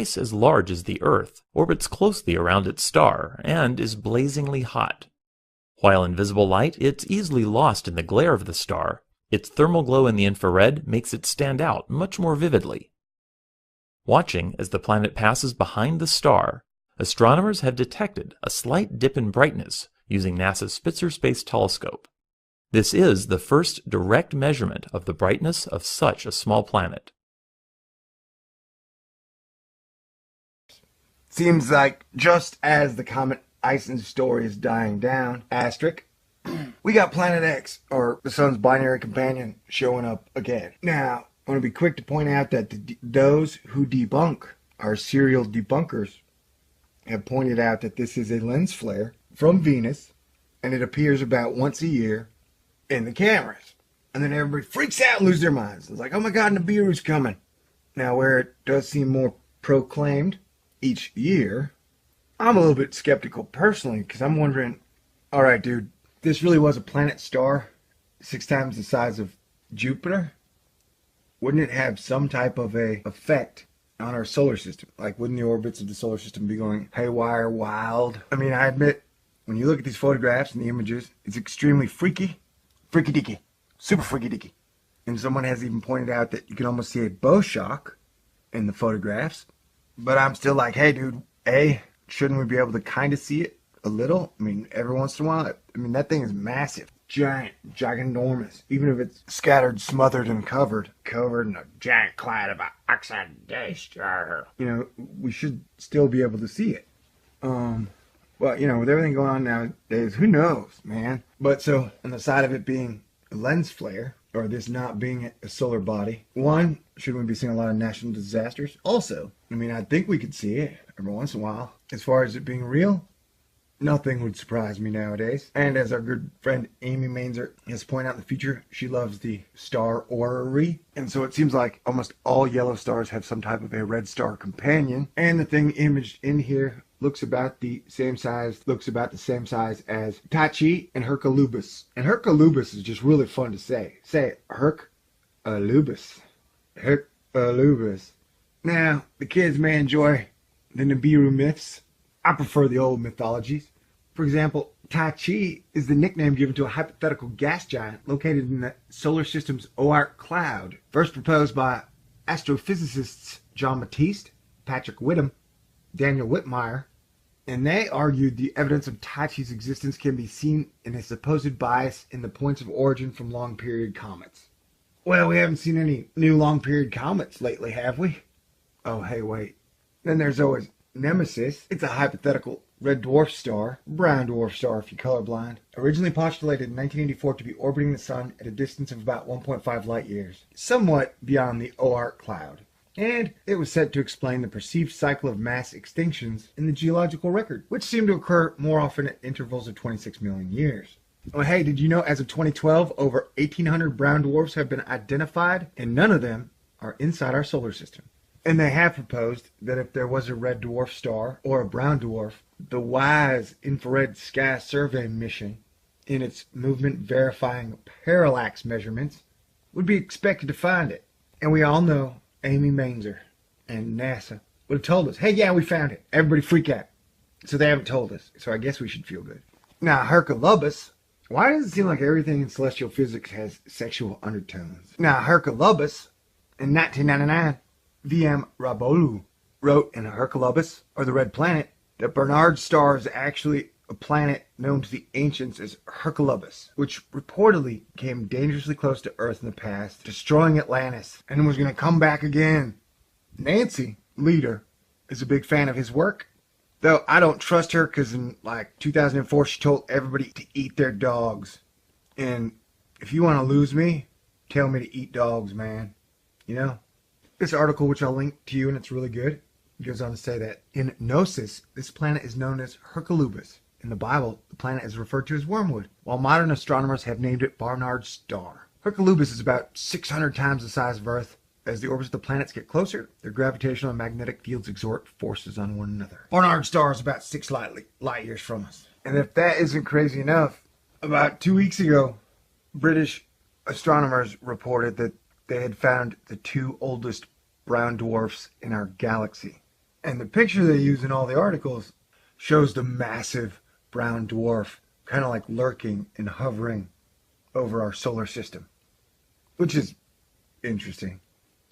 twice as large as the Earth, orbits closely around its star, and is blazingly hot. While in visible light, it's easily lost in the glare of the star. Its thermal glow in the infrared makes it stand out much more vividly. Watching as the planet passes behind the star, astronomers have detected a slight dip in brightness using NASA's Spitzer Space Telescope. This is the first direct measurement of the brightness of such a small planet. Seems like just as the comet Ison story is dying down, asterisk, we got Planet X, or the sun's binary companion, showing up again. Now, I want to be quick to point out that those who debunk, our serial debunkers, have pointed out that this is a lens flare from Venus, and it appears about once a year in the cameras. And then everybody freaks out and loses their minds. It's like, oh my God, Nibiru's coming. Now, where it does seem more proclaimed each year, I'm a little bit skeptical personally, because I'm wondering, all right, dude, this really was a planet star 6 times the size of Jupiter. Wouldn't it have some type of a effect on our solar system? Like, wouldn't the orbits of the solar system be going haywire wild? I mean, I admit, when you look at these photographs and the images, it's extremely freaky deaky, super freaky deaky. And someone has even pointed out that you can almost see a bow shock in the photographs. But I'm still like, hey, dude, shouldn't we be able to kind of see it a little? I mean, every once in a while. I mean, that thing is massive. Giant, gigantormous. Even if it's scattered, smothered, and covered in a giant cloud of oxide dust. You know, we should still be able to see it. Well, you know, with everything going on nowadays, who knows, man? But so, on the side of it being a lens flare, or this not being a solar body, one, shouldn't we be seeing a lot of national disasters? Also, I mean, I think we could see it every once in a while. As far as it being real, nothing would surprise me nowadays. And as our good friend Amy Mainzer has pointed out in the future, she loves the star orrery. And so it seems like almost all yellow stars have some type of a red star companion. And the thing imaged in here looks about the same size as Tachi and Hercolubus. And Hercolubus is just really fun to say. Say it, Hercolubus. Hercolubus. Now, the kids may enjoy the Nibiru myths. I prefer the old mythologies. For example, Tachi is the nickname given to a hypothetical gas giant located in the solar system's Oort cloud, first proposed by astrophysicists John Batiste, Patrick Whittam, Daniel Whitmire, and they argued the evidence of Tachi's existence can be seen in a supposed bias in the points of origin from long-period comets. Well, we haven't seen any new long-period comets lately, have we? Oh, hey, wait. Then there's always Nemesis. It's a hypothetical red dwarf star, brown dwarf star if you're colorblind, originally postulated in 1984 to be orbiting the sun at a distance of about 1.5 light years, somewhat beyond the Oort cloud. And it was said to explain the perceived cycle of mass extinctions in the geological record, which seem to occur more often at intervals of 26 million years. Oh, hey, did you know as of 2012, over 1,800 brown dwarfs have been identified, and none of them are inside our solar system? And they have proposed that if there was a red dwarf star or a brown dwarf, the WISE infrared sky survey mission, in its movement verifying parallax measurements, would be expected to find it. And we all know Amy Mainzer and NASA would have told us, hey, yeah, we found it. Everybody freak out. So they haven't told us. So I guess we should feel good. Now, Hercolubus, why does it seem like everything in celestial physics has sexual undertones? Now, Hercolubus, in 1999, V.M. Rabolu wrote in Hercolubus, or the Red Planet, that Barnard's star is actually a planet known to the ancients as Hercolubus, which reportedly came dangerously close to Earth in the past, destroying Atlantis, and was going to come back again. Nancy, leader, is a big fan of his work, though I don't trust her because in 2004 she told everybody to eat their dogs. And if you want to lose me, tell me to eat dogs, man. You know? This article, which I'll link to you, and it's really good, goes on to say that in Gnosis, this planet is known as Hercolubus. In the Bible, the planet is referred to as Wormwood, while modern astronomers have named it Barnard's star. Hercolubus is about 600 times the size of Earth. As the orbits of the planets get closer, their gravitational and magnetic fields exert forces on one another. Barnard's star is about 6 light years from us. And if that isn't crazy enough, about 2 weeks ago, British astronomers reported that they had found the 2 oldest brown dwarfs in our galaxy. And the picture they use in all the articles shows the massive brown dwarf kind of like lurking and hovering over our solar system, which is interesting.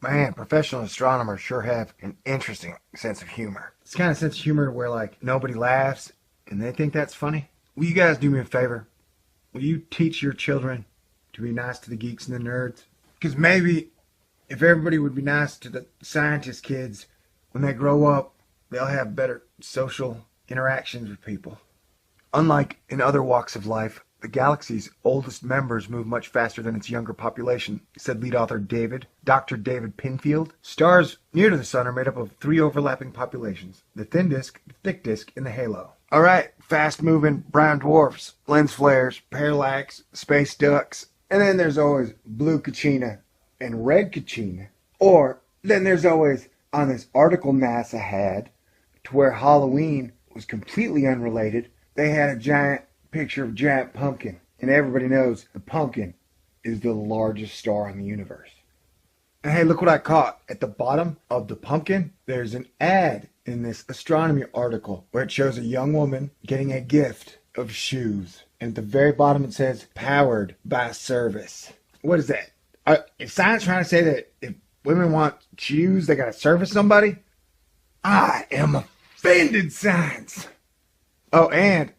Man, professional astronomers sure have an interesting sense of humor. It's the kind of sense of humor where like nobody laughs and they think that's funny. Will you guys do me a favor? Will you teach your children to be nice to the geeks and the nerds? Because maybe if everybody would be nice to the scientist kids, when they grow up, they'll have better social interactions with people. Unlike in other walks of life, the galaxy's oldest members move much faster than its younger population, said lead author Dr. David Pinfield. Stars near to the sun are made up of 3 overlapping populations: the thin disk, the thick disk, and the halo. All right, fast-moving brown dwarfs, lens flares, parallax, space ducks, and then there's always blue Kachina and red Kachina. Or then there's always, on this article NASA had, to where Halloween was completely unrelated, they had a giant picture of a giant pumpkin. And everybody knows the pumpkin is the largest star in the universe. And hey, look what I caught. At the bottom of the pumpkin, there's an ad in this astronomy article where it shows a young woman getting a gift of shoes. And at the very bottom it says, powered by service. What is that? Is science trying to say that if women want shoes, they gotta service somebody? I am offended, science. Oh, and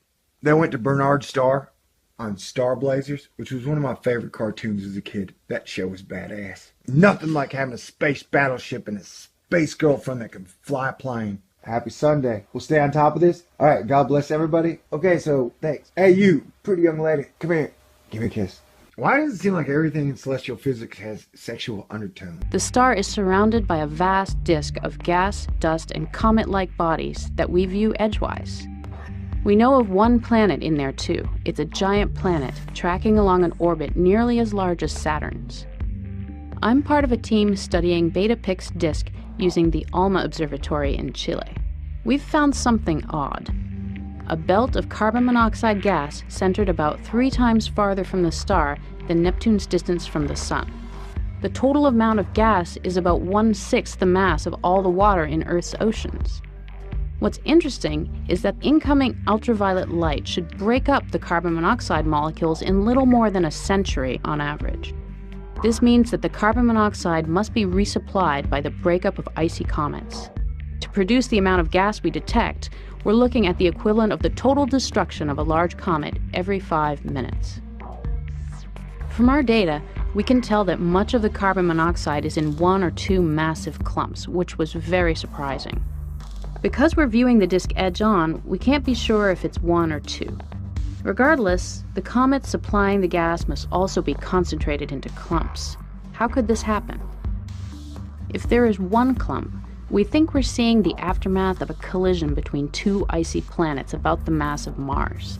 they went to Bernard Starr on Star Blazers, which was one of my favorite cartoons as a kid. That show was badass. Nothing like having a space battleship and a space girlfriend that can fly a plane. Happy Sunday. We'll stay on top of this. All right, God bless everybody. Okay, so thanks. Hey, you, pretty young lady, come here. Give me a kiss. Why does it seem like everything in celestial physics has sexual undertone? The star is surrounded by a vast disk of gas, dust, and comet-like bodies that we view edgewise. We know of one planet in there too. It's a giant planet tracking along an orbit nearly as large as Saturn's. I'm part of a team studying Beta Pix disk using the ALMA Observatory in Chile. We've found something odd. A belt of carbon monoxide gas centered about 3 times farther from the star than Neptune's distance from the Sun. The total amount of gas is about 1/6 the mass of all the water in Earth's oceans. What's interesting is that incoming ultraviolet light should break up the carbon monoxide molecules in little more than a century on average. This means that the carbon monoxide must be resupplied by the breakup of icy comets. To produce the amount of gas we detect, we're looking at the equivalent of the total destruction of a large comet every 5 minutes. From our data, we can tell that much of the carbon monoxide is in 1 or 2 massive clumps, which was very surprising. Because we're viewing the disk edge-on, we can't be sure if it's 1 or 2. Regardless, the comet supplying the gas must also be concentrated into clumps. How could this happen? If there is 1 clump, we think we're seeing the aftermath of a collision between 2 icy planets about the mass of Mars.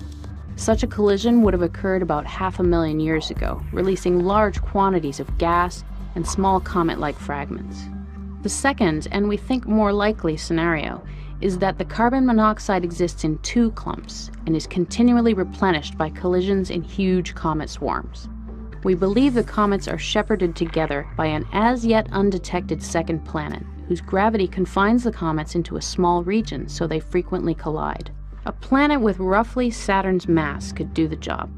Such a collision would have occurred about 500,000 years ago, releasing large quantities of gas and small comet-like fragments. The second, and we think more likely scenario, is that the carbon monoxide exists in 2 clumps and is continually replenished by collisions in huge comet swarms. We believe the comets are shepherded together by an as-yet undetected second planet, whose gravity confines the comets into a small region so they frequently collide. A planet with roughly Saturn's mass could do the job.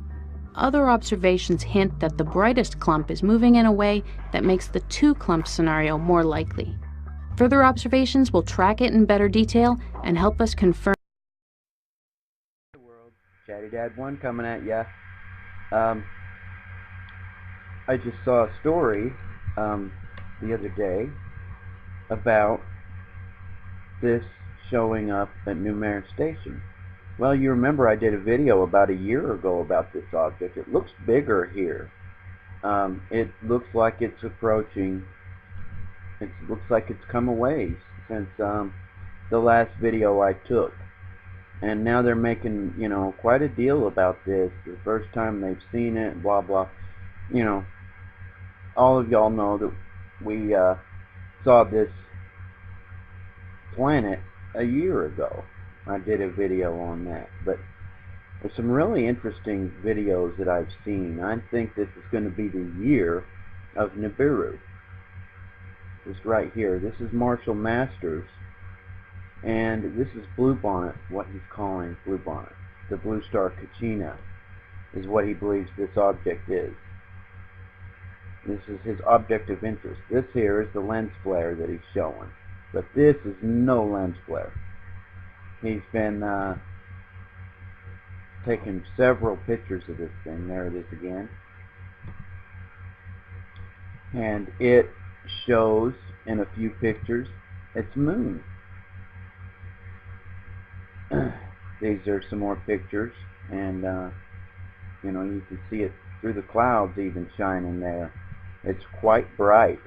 Other observations hint that the brightest clump is moving in a way that makes the 2-clump scenario more likely. Further observations will track it in better detail and help us confirm. Chatty Dad 1 coming at ya. I just saw a story the other day about this showing up at Numair Station. Well, you remember I did a video about a year ago about this object. It looks bigger here. It looks like it's approaching. It looks like it's come a ways since the last video I took. And now they're making, you know, quite a deal about this. The first time they've seen it, blah, blah. You know, all of y'all know that we saw this planet a year ago. I did a video on that. But there's some really interesting videos that I've seen. I think this is going to be the year of Nibiru. This right here. This is Marshall Masters. And this is Bluebonnet, what he's calling Bluebonnet. The blue star Kachina is what he believes this object is. This is his object of interest. This here is the lens flare that he's showing. But this is no lens flare. He's been taking several pictures of this thing. There it is again. And it shows in a few pictures its moon. These are some more pictures, and you know, you can see it through the clouds even shining there. It's quite bright.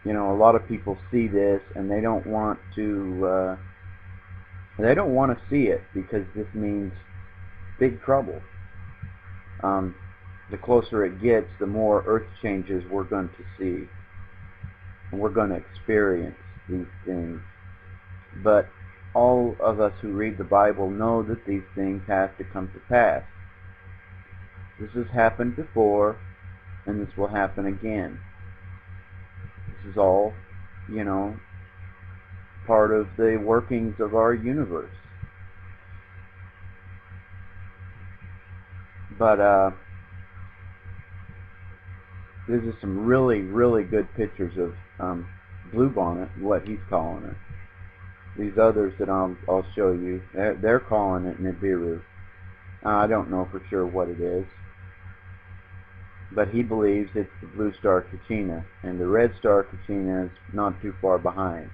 You know, a lot of people see this and they don't want to see it because this means big trouble. The closer it gets, the more earth changes we're going to see, and we're going to experience these things. But all of us who read the Bible know that these things have to come to pass. This has happened before, and this will happen again. This is all, you know, part of the workings of our universe. But these are some really, really good pictures of Bluebonnet, what he's calling it. These others that I'll show you, they're calling it Nibiru. I don't know for sure what it is, but he believes it's the blue star Kachina, and the red star Kachina is not too far behind.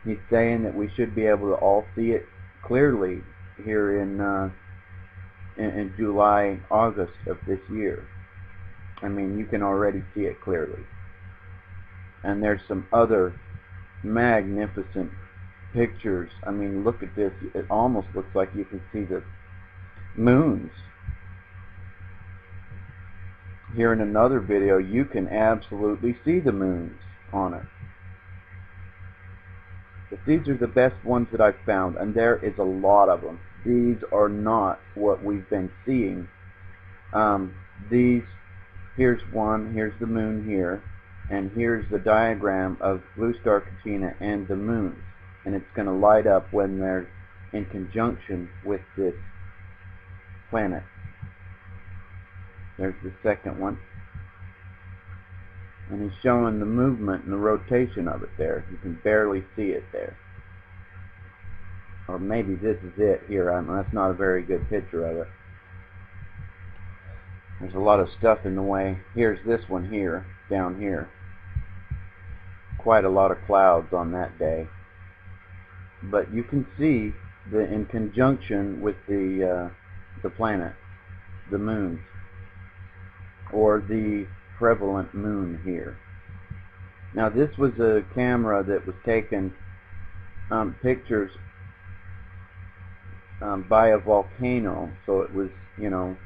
He's saying that we should be able to all see it clearly here in July, August of this year. I mean, you can already see it clearly. And there's some other magnificent pictures. I mean, look at this. It almost looks like you can see the moons. Here in another video, you can absolutely see the moons on it. But these are the best ones that I've found, and there is a lot of them. These are not what we've been seeing. Here's one, here's the moon here, and here's the diagram of blue star Kachina and the moons. And it's going to light up when they're in conjunction with this planet. There's the second one. And he's showing the movement and the rotation of it there. You can barely see it there. Or maybe this is it here. That's not a very good picture of it. There's a lot of stuff in the way. Here's this one here, down here. Quite a lot of clouds on that day. But you can see in conjunction with the planet, the moon, or the prevalent moon here. Now this was a camera that was taken pictures by a volcano, so it was, you know,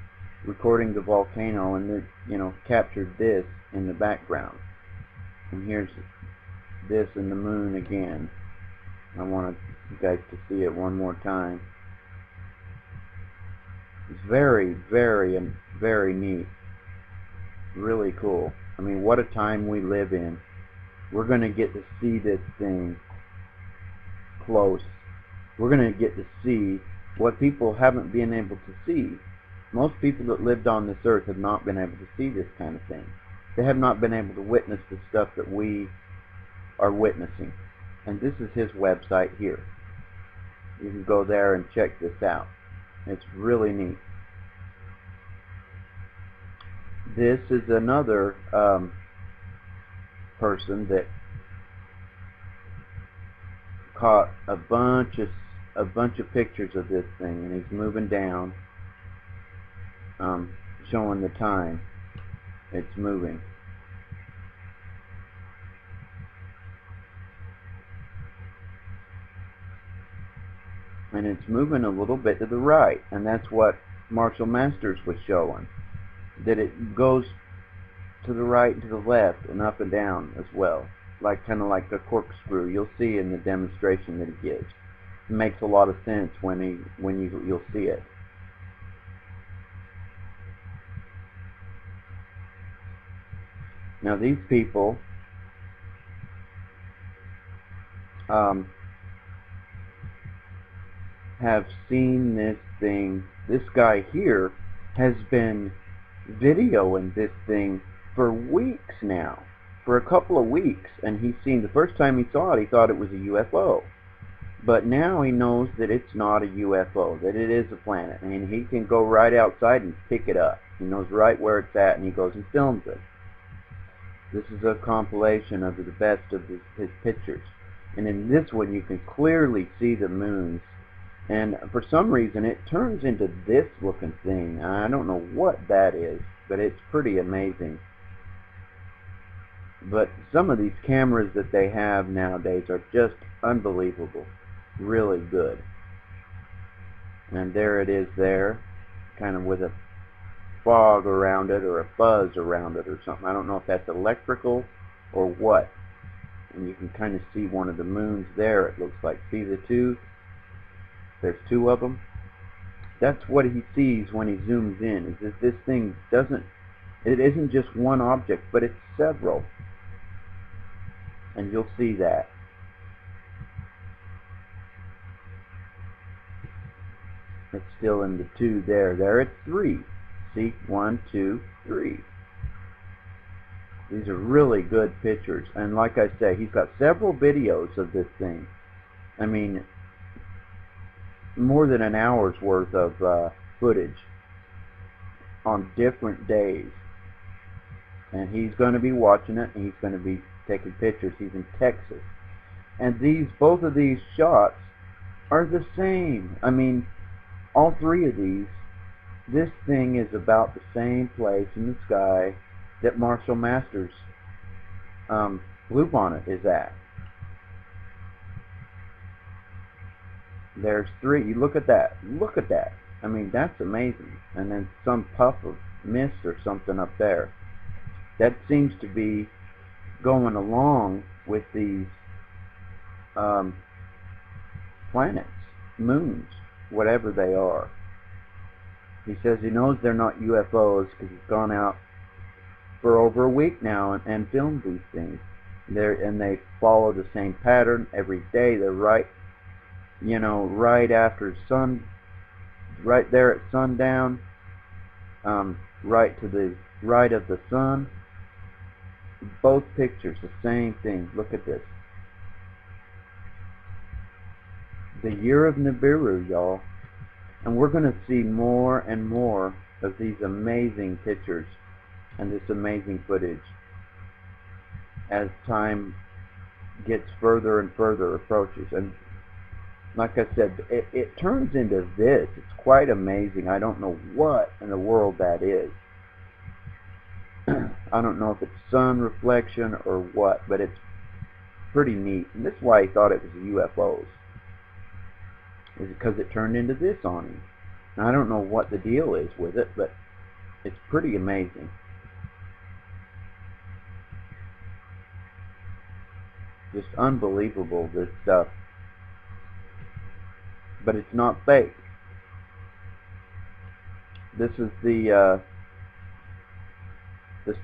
recording the volcano, and it, you know, captured this in the background. And here's this and the moon again. I want you guys to see it one more time. It's very, very, very neat. Really cool. I mean, what a time we live in. We're going to get to see this thing close. We're going to get to see what people haven't been able to see. Most people that lived on this earth have not been able to see this kind of thing. They have not been able to witness the stuff that we are witnessing. And this is his website here. You can go there and check this out. It's really neat. This is another person that caught a bunch of pictures of this thing, and he's moving down, showing the time it's moving. And it's moving a little bit to the right, and that's what Marshall Masters was showing, that it goes to the right and to the left and up and down as well, like kind of like a corkscrew. You'll see in the demonstration that he gives. It makes a lot of sense when you'll see it. Now these people have seen this thing. This guy here has been videoing this thing for weeks now, for a couple of weeks, and he's seen, the first time he saw it, he thought it was a UFO. But now he knows that it's not a UFO, that it is a planet, and he can go right outside and pick it up. He knows right where it's at, and he goes and films it. This is a compilation of the best of his pictures. And in this one, you can clearly see the moons. And for some reason, it turns into this looking thing. I don't know what that is, but it's pretty amazing. But some of these cameras that they have nowadays are just unbelievable. Really good. And there it is there, kind of with a fog around it or a buzz around it or something. I don't know if that's electrical or what. And you can kind of see one of the moons there, it looks like. See the two? There's two of them. That's what he sees when he zooms in, is that this thing it isn't just one object, but it's several. And you'll see that. It's still in the two there. There it's three. See? 1, 2, 3. These are really good pictures. And like I say, he's got several videos of this thing. I mean, more than an hour's worth of footage on different days. And he's going to be watching it, and he's going to be taking pictures. He's in Texas. And both of these shots are the same. I mean, all three of these, this thing is about the same place in the sky that Marshall Masters' Bluebonnet is at. There's three. You look at that. Look at that. I mean, that's amazing. And then some puff of mist or something up there. That seems to be going along with these planets, moons, whatever they are. He says he knows they're not UFOs because he's gone out for over a week now and filmed these things. And they follow the same pattern every day. They're right, right after sun, right there at sundown, right to the right of the sun. Both pictures, the same thing. Look at this. The year of Nibiru, y'all. And we're going to see more and more of these amazing pictures and this amazing footage as time gets further and further approaches. And like I said, it turns into this. It's quite amazing. I don't know what in the world that is. I don't know if it's sun reflection or what, but it's pretty neat. And this is why he thought it was UFOs. Is because it turned into this on him. Now, I don't know what the deal is with it, but it's pretty amazing. Just unbelievable, this stuff. But it's not fake. This is the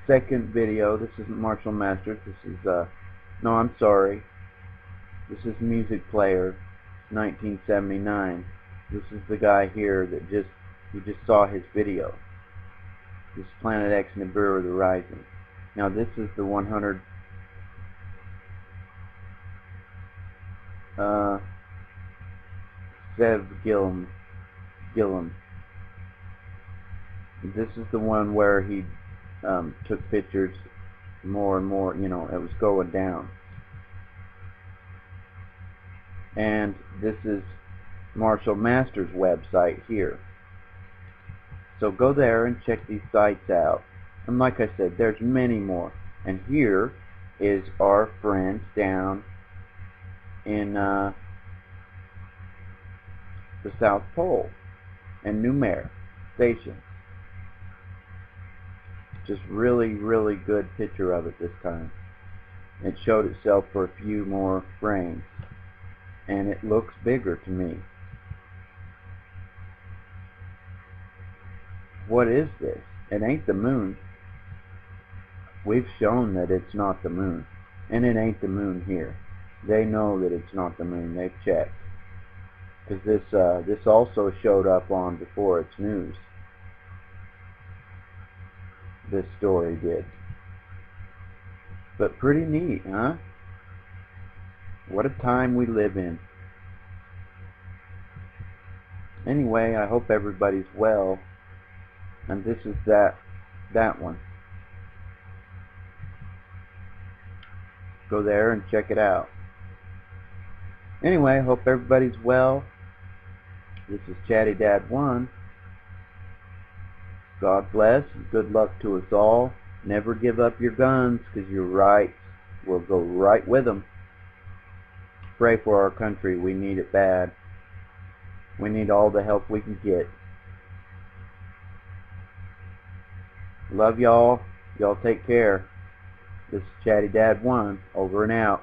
second video. This isn't Marshall Masters. This is no, I'm sorry. This is Music Player, 1979. This is the guy here that you just saw his video. This is Planet X Nibiru, the Rising. Now this is the 100 Sev Gillum. This is the one where he took pictures more and more, it was going down. And this is Marshall Masters' website here. So go there and check these sites out. And like I said, there's many more. And here is our friends down in the South Pole and Numer Station. Just really, really good picture of it this time. It showed itself for a few more frames. And it looks bigger to me. What is this? It ain't the moon. We've shown that it's not the moon. And it ain't the moon here. They know that it's not the moon. They've checked. Because this also showed up on Before It's News. This story did. But pretty neat, huh? What a time we live in. Anyway, I hope everybody's well. And this is that one. Go there and check it out. Anyway, hope everybody's well. This is Chatty Dad 1. God bless. Good luck to us all. Never give up your guns, because your rights will go right with them. Pray for our country. We need it bad. We need all the help we can get. Love y'all. Y'all take care. This is Chatty Dad 1. Over and out.